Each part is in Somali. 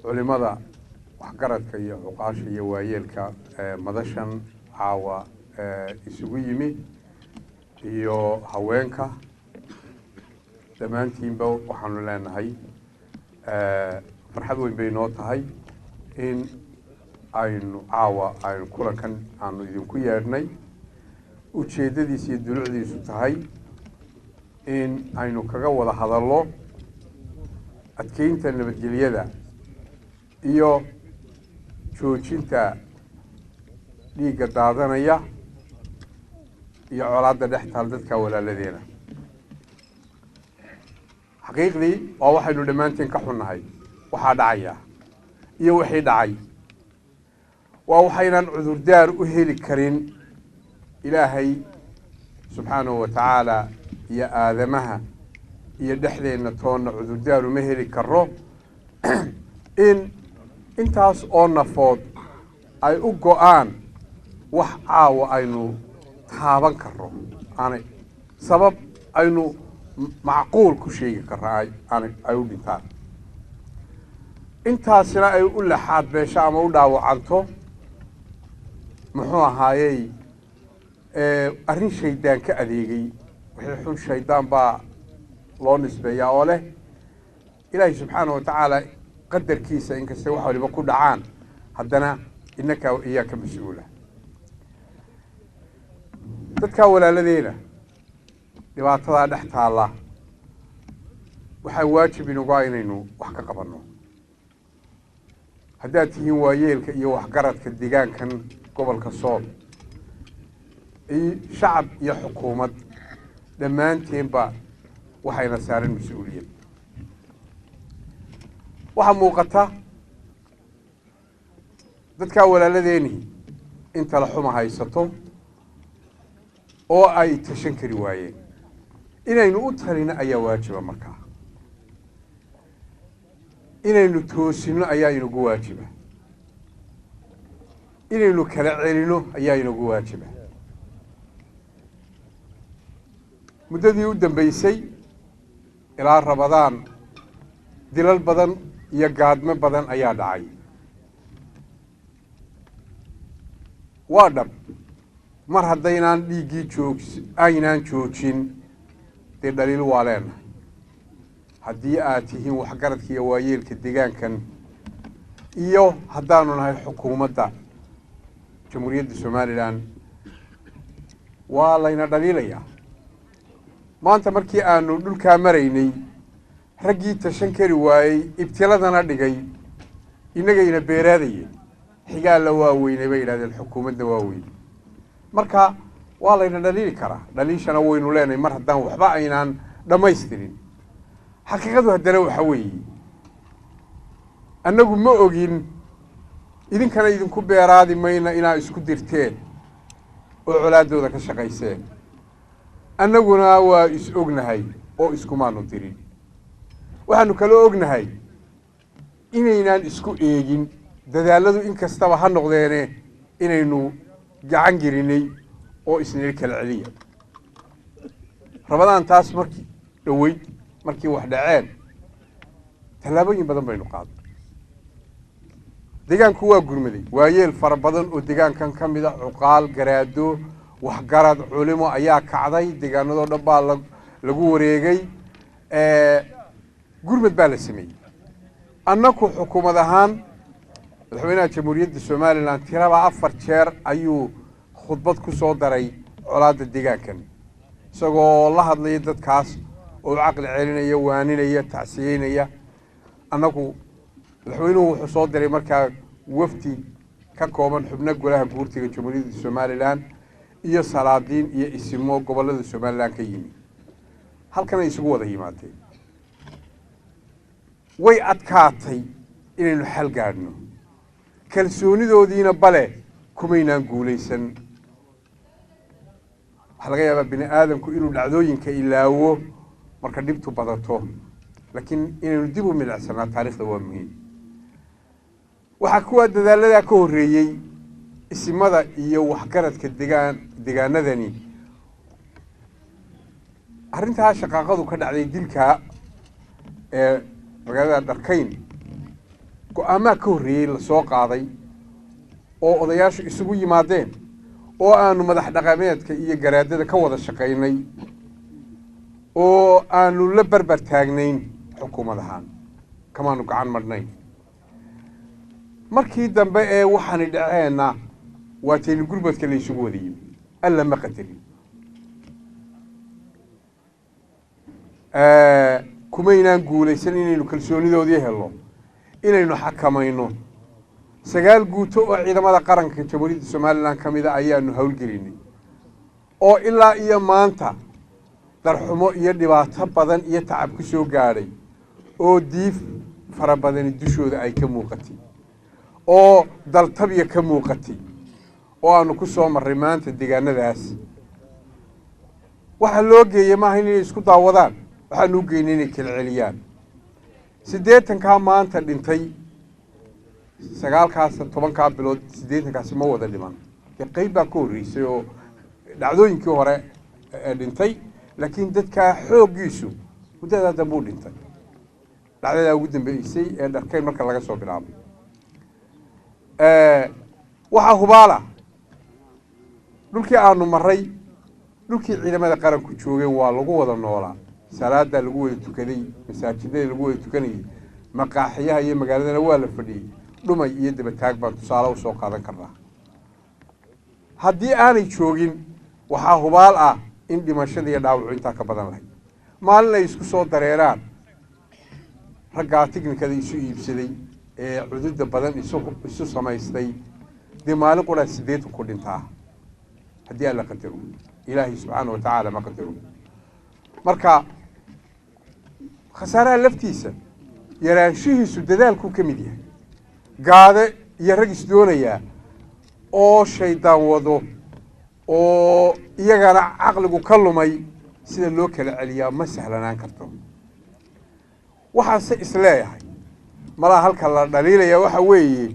culimada waxgaradka iyo cuqaasha iyo waayeelka madashan caawa isugu yimi iyo haweenka dhammaantiinba waxaanu leenahay farxad weyn bay noo tahay in aynu caawa aynu kulankan aanu idinku yeedhnay ujeeddadiisa iyo dulucdiisu tahay in aynu kaga wada hadallo adkeynta nabadgelyada iyo joojinta dhiigga daadanaya iyo colaadda dhex taal dadka walaaladeena xaqiiqdii waa waxaynu dhammaanteen ka xunnahay waxaa dhacaya iyo wixii dhacay waa waxaynan cudurdaar u heli karin ilaahay subxaanahu wa tacaala iyo aadamaha iyo dhexdeenna toonna cudurdaar uma heli karo in intaas oo nafood ay u go-aan wax caawa aynu taaban karro aanay sabab aynu macquul ku sheegi karra ay u dhintaan intaasina ay u laxaad beesho ama u dhaawacanto muxuu ahaayey arrin shaydaan ka adeegay wixii xun shaydaan baa loo nisbeeyaa oo leh ilaahay subxaana wa tacaala qadarkiisa inkastay wax waliba ku dhacaan haddana innaka iyaa ka mas-uula dadkaa walaaladeena dhibaatadaa dhex taalla waxaa waajib inuga inaynu wax ka qabanno haddaad tihiin waayeelka iyo waxgaradka deegaankan gobolka sool shacab iyo xukuumad dhammaanteenba waxayna saaran mas-uuliyad waxaa muuqata dadkaa walaaladeeni in tala xuma haysato oo ay tashan kari waayeen inaynu u talino ayaa waajiba markaa inaynu toosino ayaa inagu waajiba inaynu kala celino ayaa inagu waajiba muddadii u dambaysay ilaa rabadaan dilal badan iyo gaadmo badan ayaa dhacay waa dhab mar haddaynaan dhiiggii aynaan joojin dee dhaliil waa leenahay haddii aad tihiin waxgaradka iyo waayeelka deegaankan iyo haddaanu nahay xukuumadda jamhuuriyadda somalilan waa layna dhaliilayaa maanta markii aanu dhulkaa maraynay raggii tashan kari waayey ibtiladana dhigay innagayna beeraadayeen xigaalla waa weynay bay yidhahdeen xukuumadda waa weyn marka waa layna dhaliili karaa dhaliishana waynu leenahay mar haddaan waxba aynaan dhammaystirin xaqiiqadu haddana waxa weeye annagu ma ogin idinkana idinku beeraadi mayna inaa isku dirteen oo colaaddooda ka shaqayseen annaguna waa is ognahay oo iskumaanu dirin waxaanu kaloo ognahay inaynaan isku eegin dadaalladu in kastaba ha noqdeene inaynu gacan gelinay oo isnila kala celiya rabadaan taas markii dhoweyd markii wax dhaceen tallaabooyin badan baynu qaaday deegaanku waa gurmaday waayeel fara badan oo deegaankan ka mid a cuqaal garaado waxgarad culimo ayaa kacday deegaanadoo dhan baa lagu wareegay gurmad baa la sameeyey annaku xukuumad ahaan madaxweynaha jamhuuriyadda somalilan tiraba 4 jeer ayuu khudbad ku soo daray colaadda deegaankan isagoo la hadlaya dadkaas oo caqli celinaya waaninaya tacsiyeynaya annagu madaxweynuhu wuxuu soo diray markaa wafdi ka kooban xubno golaha guurtiga jamhuuriyadda somalilan iyo salaadiin iyo isimo gobollada somalilan ka yimi halkana isugu wada yimaadeen way adkaatay inaynu xal gaadhno kalsoonidoodiina bale kumaynaan guulaysan waxaa laga yaabaa bini aadamku inuu dhacdooyinka ilaawo marka dhibtu badato laakiin inaynu dib u milicsanaa taariikhda waa muhiim waxaa kuwa dadaaladaa ka horreeyey isimada iyo waxgaradka deegaanadani arrintaa shaqaaqadu ka dhacday dilka ee magaalada dharkayn go'aamaa ka horreeyey la soo qaaday oo odayaashu isugu yimaadeen oo aanu madax dhaqameedka iyo garaadada ka wada shaqaynay oo aanu la barbar taagnayn xukuumad ahaan kamaanu gacan marnayn markii dambe ee waxaani dhaceenna waa tayni gurmadka la isugu wada yimi alla ma qadarin kumaynaan guulaysan inaynu kalsoonidoodii helno inaynu xakamayno 9 guuto oo ciidamada qaranka jamhuuriyadda Soomaaliland kamida ayaanu hawlgelinay oo ilaa iyo maanta darxumo iyo dhibaato badan iyo tacab ku soo gaaray oo diif fara badan dushooda ay ka muuqatay oo daltabiya ka muuqatay oo aanu ku soo marray maanta deegaanadaas waxa loo geeyay ma ahayn inay isku daawadaan waxaanu u geynay inay kala celiyaan 80 maanta dhintay 9 bilood 80 ma wada dhiman qayb baa ka horreysay oo dhacdooyinkii hore dhintay laakiin dadka xoogiisu muddada dambe u dhintay dhacdada ugu dambeysay ee dharkay marka laga soo bilaabo waxa hubaala dhulkii aanu maray dhulkii ciidamada qaranku joogeen waa lagu wada noolaa salaada lagu wada tukaday masaajidada lagu wada tukanayay maqaaxiyaha iyo magaaladana waa la fadhiyay dhumay iyo daba taag baan tusaale u soo qaadan karnaa haddii aanay joogin waxaa hubaal ah in dhimashada iyo dhaawacu intaa ka badan lahayd maalin ay isku soo dareeraan raggaa tiknikada isu iibsaday ee cududda badan isu samaystay dee maalin qura 80 ku dhintaa haddii alla qadaro ilaahay subxaanahu watacaala ma qadaro marka khasaaraha laftiisa yaraanshihiisu dadaalku ka mid yahay gaade iyo rag isdoonayaa oo shaydaan wado oo iyagana caqligu ka lumay sida loo kala celiyaa ma sahlanaan karto waxaanse isleeyahay malaa halka la dhaliilaya waxa weeye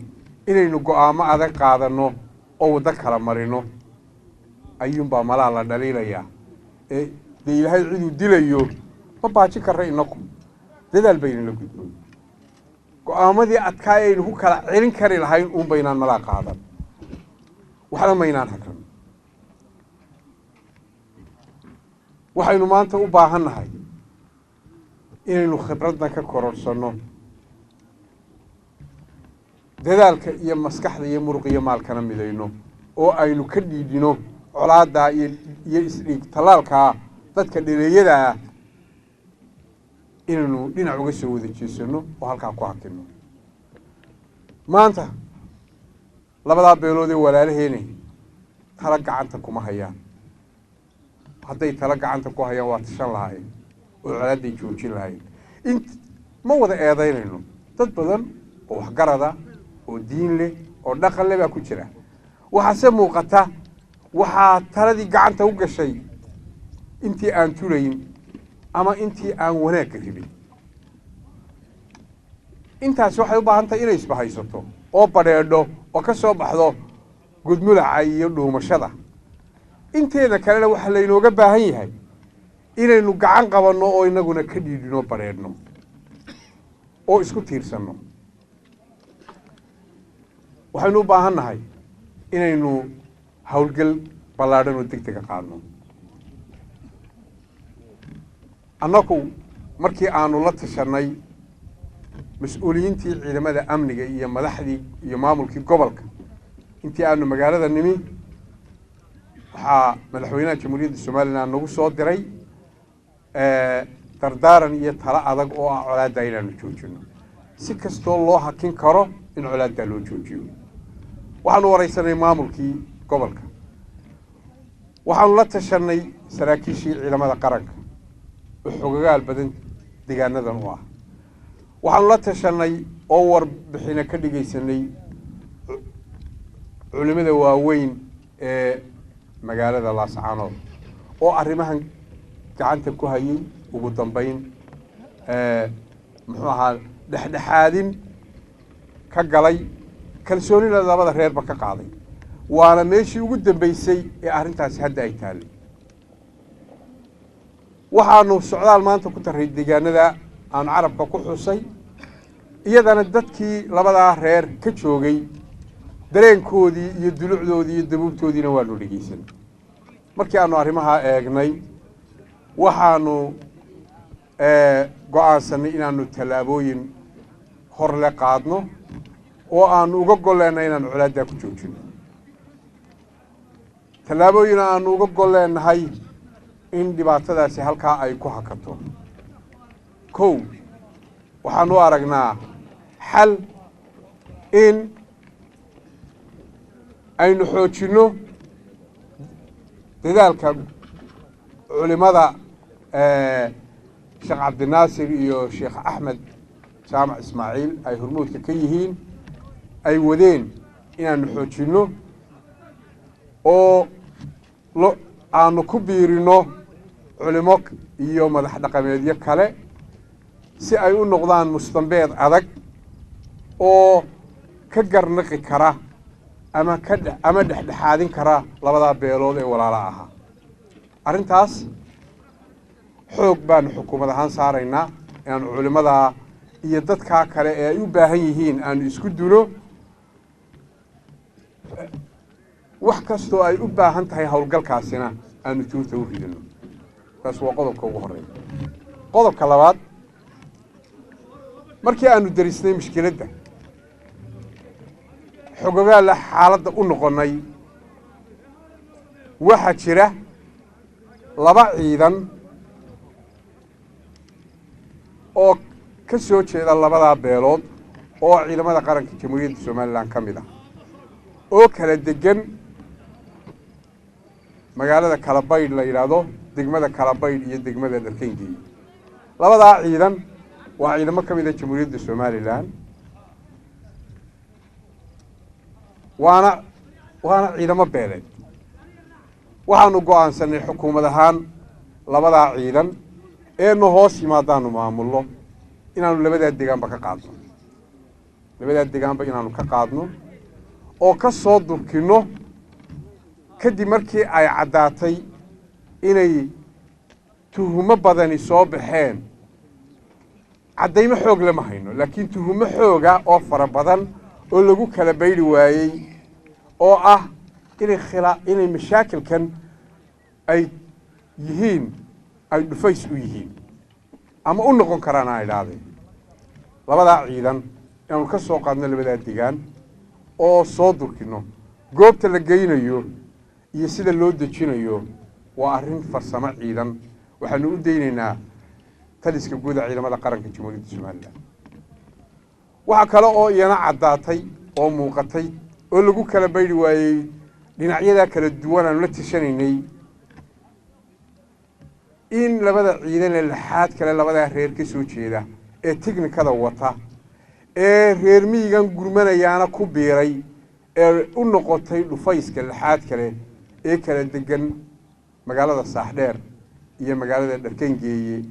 inaynu go'aamo adag qaadano oo waddo kala marino ayuunbaa malaa la dhaliilayaa dee ilaahay ciduu dilayo ma baajin karra inaku dadaal baynala gudboon go'aamadii adkaa aynu ku kala celin kari lahayn uun baynaan malaa qaadan waxna maynaan hakran waxaynu maanta u baahannahay inaynu khibraddan ka kororsanno dadaalka iyo maskaxda iyo muruq iyo maalkana midayno oo aynu ka dhiidhino colaaddaa iyo isdhiig tallaalkaa dadka dhaleeyada ah inaynu dhinac uga soo wada jeesanno oo halkaa ku hakino maanta labadaa beelood ee walaalaheena tala gacanta kuma hayaan hadday tala gacanta ku hayaan waa tashan lahaayeen oo colaadday joojin lahaayeen ma wada eedaynayno dad badan oo waxgarada oo diin leh oo dhaqan leh baa ku jira waxaase muuqata waxaa taladii gacanta u gashay intii aan tulayn ama intii aan wanaagga rabin intaas waxay u baahan tahay inay isbahaysato oo badheedho oo ka soo baxdo gudmulaca iyo dhuumashada inteeda kalena waxa laynooga baahan yahay inaynu gacan qabanno oo inaguna ka dhiidhino badheedhno oo isku tiirsanno waxaynu u baahan nahay inaynu hawlgal ballaadhan oo degdega qaadno annagu markii aanu la tashanay mas-uuliyiintii ciidamada amniga iyo madaxdii iyo maamulkii gobolka intii aanu magaalada nimi waxaa madaxweynaha jamhuuriyadda Soomaaliland nagu soo diray dardaaran iyo talo adag oo ah colaadda inaanu joojino si kastoo loo hakin karo in colaadda loo joojiyo waxaanu waraysanay maamulkii gobolka waxaanu la tashanay saraakiishii ciidamada qaranka oo xogagaal badan deegaanadan u ah waxaanu la tashanay oo warbixina ka dhigaysanay culimada waaweyn ee magaalada Laascaanood oo arrimahan gacanta ku hayay ugu dambeyn muxuu ahaa dhexdhexaadin ka galay kalsoonida labada reerba ka qaaday waana meeshii ugu dambeysay ee arrintaasi hadda ay taallay waxaanu socdaal maanta ku taray deegaanada aan carabka ku xusay iyadana dadkii labadaa reer ka joogay dareenkoodii iyo dulucdoodii iyo dabuubtoodiina waanu dhegeysan markii aanu arrimaha eegnay waxaanu go'aansanay inaanu tallaabooyin horle qaadno oo aanu uga golleennahay inaanu colaaddaa ku joojino tallaabooyin aanu uga golleennahay in dhibaatadaasi halkaa ay ku hakato kow waxaanu aragnaa xal in aynu xoojinno dadaalka culimada sheekh cabdinaasir iyo sheekh axmed jaamac ismaaciil ay hormuudka ka yihiin ay wadeen inaanu xoojinno oo aanu ku biirino culimo iyo madax dhaqameedyo kale si ay u noqdaan mustambeed adag oo ka garnaqi kara ama dhexdhexaadin kara labadaa beelood ee walaala ahaa arrintaas xoog baanu xukuumad ahaan saaraynaa inaanu culimadaa iyo dadkaa kale ee ay u baahan yihiin aanu isku duno wax kastoo ay u baahan tahay howlgalkaasina aanu juurta u ridino taas waa qodobka ugu horreeya qodobka labaad markii aanu darisnay mushkiladda xogogaalla xaaladda u noqonnay waxaa jira laba ciidan oo ka soo jeeda labadaa beelood oo ciidamada qaranka jamhuuriyadda somalilan ka mid ah oo kala degan magaalada kalabaydh la yidhaahdo degmada kalabaydh iyo degmada dharkengeey labadaa ciidan waa ciidamo ka mid ah jamhuuriyadda somalilan waana ciidamo beeleed waxaanu go'aansanay xukuumad ahaan labadaa ciidan eenu hoos yimaadaanu maamulno inaanu labadaa deegaanba ka qaadno inaanu ka qaadno oo ka soo durkinno kadib markii ay caddaatay inay tuhumo badani soo baxeen caddaymo xoog lama hayno laakiin tuhumo xooga oo fara badan oo lagu kala bayri waayey oo ah inay mashaakilkan ay yihiin ay dhufays u yihiin ama u noqon karaan aan idhaahdeen labadaa ciidan inaanu ka soo qaadno labadaa degaan oo soo durkino goobta la geynayo iyo sida loo dejinayo waa arrin farsamo ciidan waxaanu u daynaynaa taliska guud ee ciidamada qaranka jamhuuriyadda somalilan waxaa kale oo iyana caddaatay oo muuqatay oo lagu kala bayri waayey dhinacyadaa kala duwan aanu la tashanaynay in labada ciidan ee lixaad kale labadaa reer ka soo jeeda ee tiknikada wata ee reer miyigan gurmanayaana ku biiray ee u noqotay dhufayska lixaad kale ee kala degan magaalada saaxdheer iyo magaalada dharkengeeye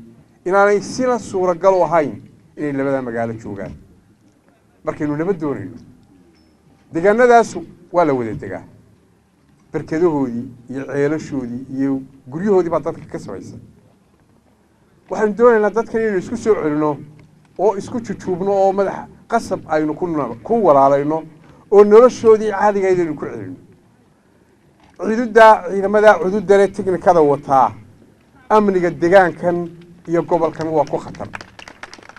inaanay sina suuragal u ahayn inay labadaa magaalo joogaan markaynu nabad doonayno deegaanadaas waa la wada degaa barkadahoodii iyo ceelashoodii iyo guryahoodii baa dadka ka samaysan waxaanu doonaynaa dadkan inaynu isku soo celino oo isku jujuubno oo madaxa qasab aynu ku walaalayno oo noloshoodii caadigayd aynu ku celino ciidamadaa cududale tiknikada wataa amniga degaankan iyo gobolkan waa ku khatar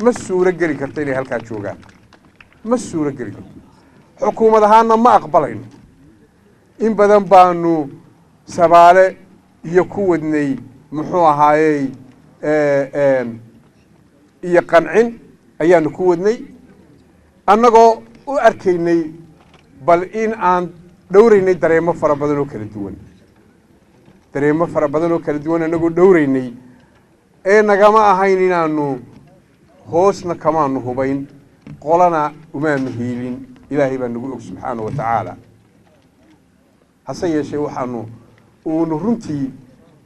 ma suuro geli karto inay halkaa joogaan ma suuro geli karto xukuumad ahaanna ma aqbalayno in badan baanu sabaale iyo ku wadnay muxuu ahaayey iyo qancin ayaanu ku wadnay annagoo u arkaynay bal in aan dhowraynay dareemo fara badan oo kala duwan annagoo dhowraynay ee nagama ahayn inaanu hoosna kamaanu hubayn qolana umaanu hiilin ilaahay baa nagu og subxaana wa tacaala hase yeeshee uunu runtii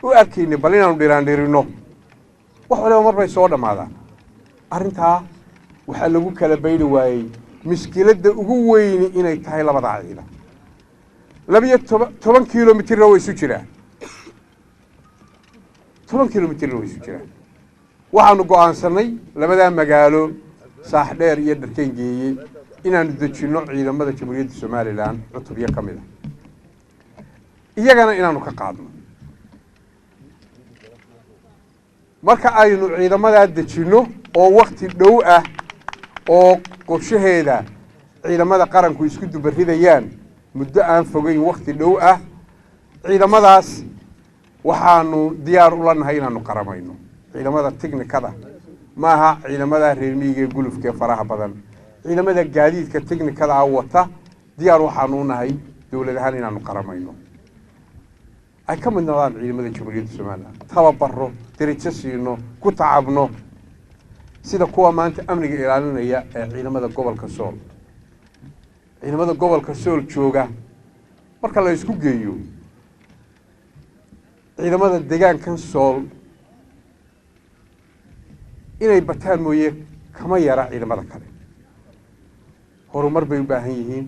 u arkaynay bal inaanu dhiraandhirino wax waliba mar bay soo dhammaadaan arrintaa waxaa lagu kala bayri waayey mushkiladda ugu weyni inay tahay labadaa ciidan 12 kilomitirna way isu jiraan 10 kilomitirna way isu jiraan waxaanu go'aansanay labadaa magaalo saax dheer iyo dharkeen geeyey inaanu dejinno ciidamada jamhuuriyadda somalilan cutubyo ka mid a iyagana inaanu ka qaadno marka aynu ciidamadaa dejinno oo wakti dhow ah oo qorshaheeda ciidamada qaranku isku dubaridayaan muddo aan fogeyn wakti dhow ah ciidamadaas waxaanu diyaar u lanahay inaanu qaramayno ciidamada tiknikada maaha ciidamada reer miyiga ee gulufka ee faraha badan ciidamada gaadiidka tiknikada ah wata diyaar waxaanu u nahay dowlad ahaan inaanu qaramayno ay ka mid noqdaan ciidamada jamhuuriyadda somalilan tababaro darajo siino ku tacabno sida kuwa maanta amniga ilaalinaya ee ciidamada gobolka sool ciidamada gobolka sool jooga marka la isku geeyo ciidamada deegaankan sool inay bataan mooye kama yara ciidamada kale horumar bay u baahan yihiin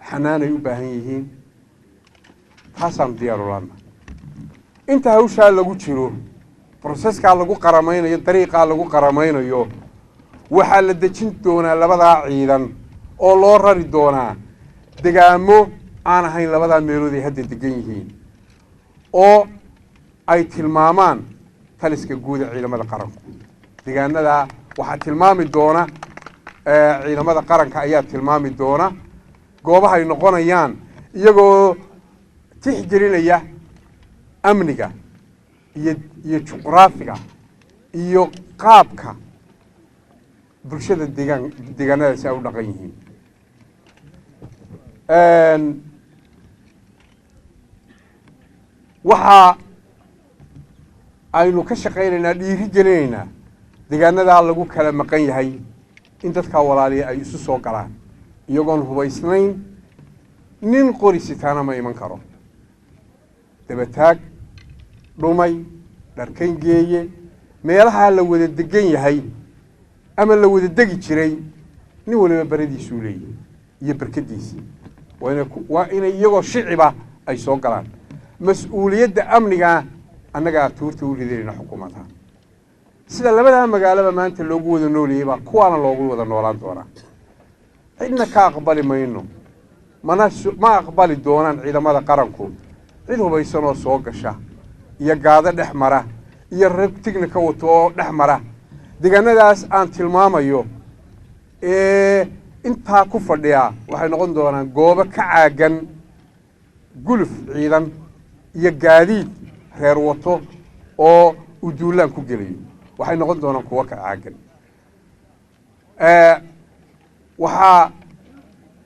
xanaanay u baahan yihiin taasaan diyaar u lana inta hawshaa lagu jiro broseskaa lagu qaramaynayo dariiqaa lagu qaramaynayo waxaa la dejin doonaa labadaa ciidan oo loo rari doonaa degaamo aan ahayn labadaa meelood ay hadda degan yihiin oo ay tilmaamaan taliska guud ee ciidamada qaranku degaanadaa waxaa tilmaami doona ciidamada qaranka ayaa tilmaami doona goobaha ay noqonayaan iyagoo tixgelinaya amniga iyo juqraafiga iyo qaabka bulshada deegaanadaasi ay u dhaqan yihiin waxa aynu ka shaqaynaynaa dhiiri gelinaynaa deegaanadaa lagu kala maqan yahay in dadkaa walaaliya ay isu soo galaan iyagoon hubaysnayn nin qori sitaana ma iman karo dabataag dhumay dharkan geeye meelahaa la wada degan yahay ama la wada degi jiray nin waliba baradiisuu leeyahy iyo barkadiisii waa inay iyagoo shiciba ay soo galaan mas-uuliyadda amnigaa annagaa tuurta u ridanayna xukuumadha sida labadaa magaalaba maanta loogu wada noolayay baa kuwaana loogu wada noolaan doonaa cidna ka aqbali mayno ma aqbali doonaan ciidamada qaranku cid hubaysan oo soo gasha iyo gaado dhex mara iyo rag tignika wato oo dhex mara deegaanadaas aan tilmaamayo ee intaa ku fadhiya waxay noqon doonaan goobo ka caagan guluf ciidan iyo gaadiid reer wato oo uu duulaan ku gelayo waxay noqon doonaan kuwo ka caagan waxaa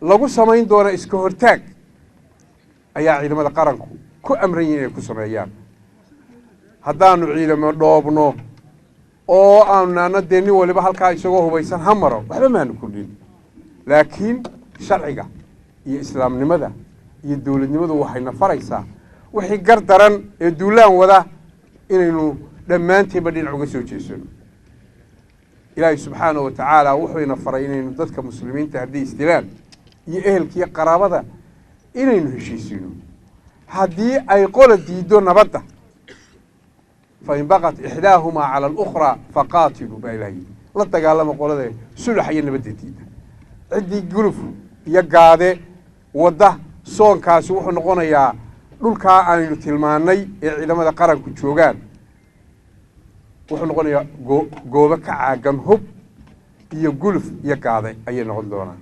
lagu samayn doonaa iska hortaag ayaa ciidamada qaranku ku amran yihin inay ku sameeyaan haddaanu ciidamo dhoobno oo aanu naana dee nin waliba halkaa isagoo hubaysan ha maro waxba maanu kordhin laakiin sharciga iyo islaamnimada iyo dowladnimadu waxayna faraysaa wixii gar daran ee duulaan wada inaynu dhammaantiinba dhinac uga soo jeesano ilaahay subxaanahu wa tacaala wuxuuna faray inaynu dadka muslimiinta haddii isdilaan iyo ehelkiiyo qaraabada inaynu heshiisiino haddii ay qola diiddo nabadda fain baqat ixdaahumaa cala alukhraa faqaatiluu baa ilahay la dagaalama qolada sulax iyo nabadda diida ciddii guluf iyo gaade wadda soonkaasi wuxuu noqonayaa dhulkaa aynu tilmaannay ee ciidamada qaranku joogaan wuxuu noqonayaa goobo ka caagan hub iyo guluf iyo gaade ayay noqon doonaan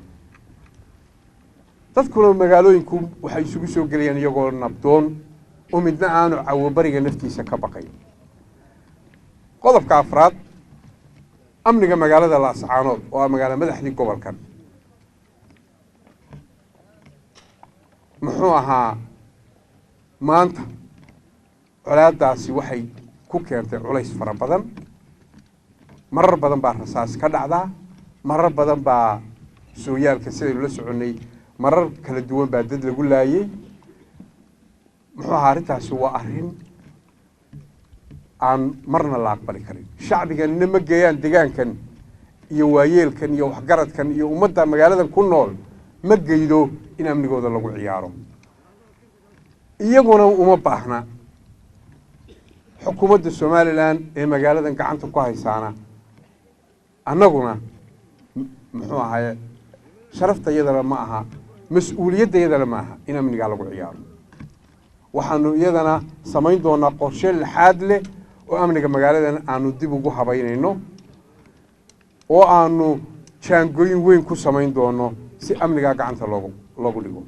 dadkuna magaalooyinku waxay isugu soo gelayaan iyagoo nabdoon oo midna aanu cawobariga naftiisa ka baqayn qodobka afraad amniga magaalada laascaanood oo ah magaalo madaxdii gobolkan muxuu ahaa maanta colaadaasi waxay ku keentay culays fara badan marar badan baa rasaas ka dhacdaa marar badan baa sooyaalka sidaynu la soconnay marar kala duwan baa dad lagu laayey muxuu ahaa arrintaasi waa arrin aan marna la aqbali karin shacbiganina ma geeyaan deegaankan iyo waayeelkan iyo waxgaradkan iyo ummadda magaaladan ku nool ma geydo in amnigooda lagu ciyaaro iyaguna uma baahna xukuumadda somalilan ee magaaladan gacanta ku haysaana annaguna muxuu ahaye sharafta iyadana ma aha mas'uuliyadda iyadana ma aha in amnigaa lagu ciyaaro waxaanu iyadana samayn doonaa qorshe laxaad leh oo amniga magaaladan aanu dib ugu habaynayno oo aanu jaangooyin weyn ku samayn doono si amnigaa gacanta loogu dhigo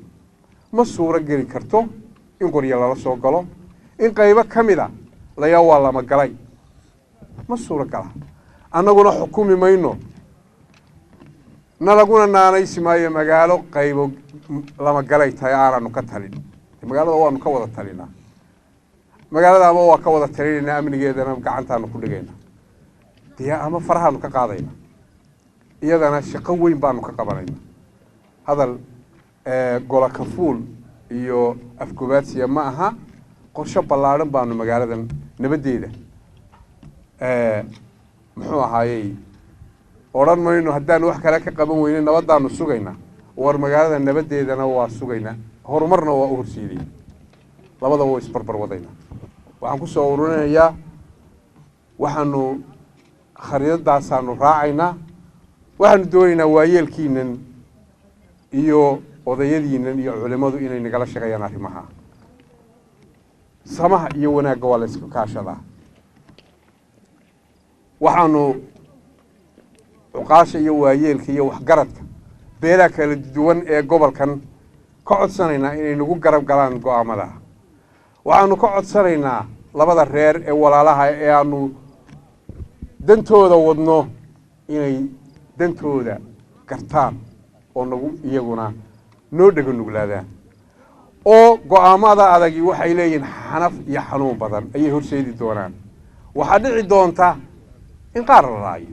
ma suuro geli karto in qoryo lala soo galo in qaybo ka mida layaa waa lama galay ma suuro gala annaguna xukumi mayno nalaguna naanaysi maayo magaalo qaybo lama galay tahay aanaanu ka talin magaalada waanu ka wada talinaa magaalada ama waa ka wada talinaynaa amnigeedana gacantaanu ku dhigaynaa dee ama farahaanu ka qaadaynaa iyadana shaqo weyn baanu ka qabanaynaa hadal gola kafuul iyo afgobaadsiya ma aha qorshe ballaadhan baanu magaaladan nabaddeeda muxuu ahaayey odhan mayno haddaanu wax kale ka qaban weyne nabaddaanu sugaynaa war magaalada nabaddeedana waa sugaynaa horumarna waa u horseedaya labadaba waa isbarbar wadaynaa waxaan ku soo ururinayaa waxaanu khariidadaasaanu raacaynaa waxaanu doonaynaa waayeelkiinan iyo odayadiinan iyo culimmadu inay nagala shaqeeyaan arrimaha samaha iyo wanaagga waa la isku kaashadaa waxaanu cuqaasha iyo waayeelka iyo waxgaradka beelaha kala duwan ee gobolkan ka codsanaynaa inay nagu garab galaan go'aamadaha waxaanu ka codsanaynaa labada reer ee walaalaha ee aanu dantooda wadno inay dantooda gartaan oo nagu iyaguna noo dhega nuglaadaan oo go'aamada adagi waxay leeyihiin xanaf iyo xanuun badan ayay horseedi doonaan waxaa dhici doonta in qaar la laayo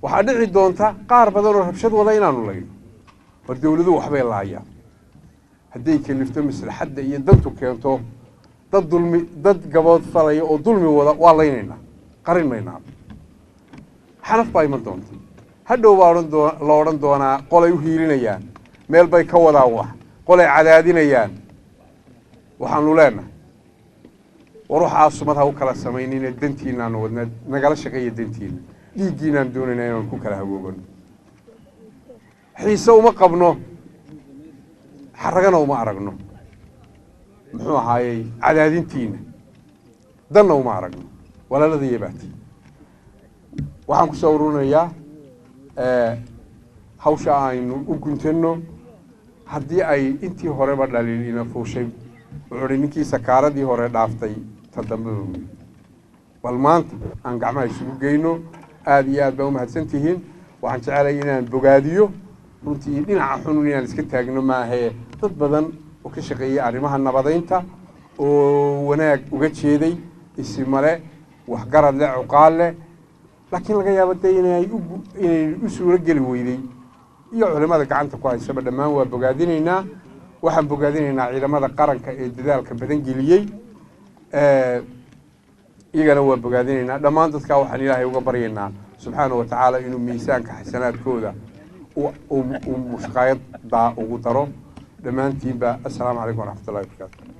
waxaa dhici doonta qaar badan oo rabshad wada inaanu lagno war dawladuhu waxbay laayaan hadday kalifto maslaxadda iyo dantu keento dad gabood falaya oo dulmi wada waa laynaynaa qarin maynaa xanaf baa iman doonta hadhow baa la odhan doonaa qolay u hiilinayaan meel bay ka wadaan wax qolay cadaadinayaan waxaanu leenahay war waxaa sumad ha u kala samaynina dantiinaanu wadna nagala shaqeeya dantiina dhiiggiinaan doonaynaa inaan ku kala hagoogano xiise uma qabno xaragana uma aragno muxuu ahaayey cadaadintiina danna uma aragno walaalada yebaati waxaan ku soo ururinayaa hawsha aynu u guntanno haddii ay intii horeba dhaliil ina fuushay wuxuu hi ninkii sakaaradii hore dhaaftay ta dambeba wey bal maanta aan gacmaha isugu geyno aada iyo aad baa umahadsan tihiin waxaan jecelahay inaan bogaadiyo runtii dhinaca xunun inaan iska taagno maahee dad badan oo ka shaqeeyay arrimaha nabadaynta oo wanaag uga jeeday isimale waxgarad leh cuqaal leh laakiin laga yaabo dee inay u suuro geli weyday iyo culimada gacanta ku haysaba dhammaan waa bogaadinaynaa waxaan bogaadinaynaa ciidamada qaranka ee dadaalka badan geliyey iyagana waa bogaadinaynaa dhammaan dadkaa waxaan ilaahay uga baryaynaa subxaana wa tacaala inuu miisaanka xasanaadkooda uu mushqaayaddaa ugu daro dhammaantiinba assalaamu calaykum waraxmat ullahi wabarakaatu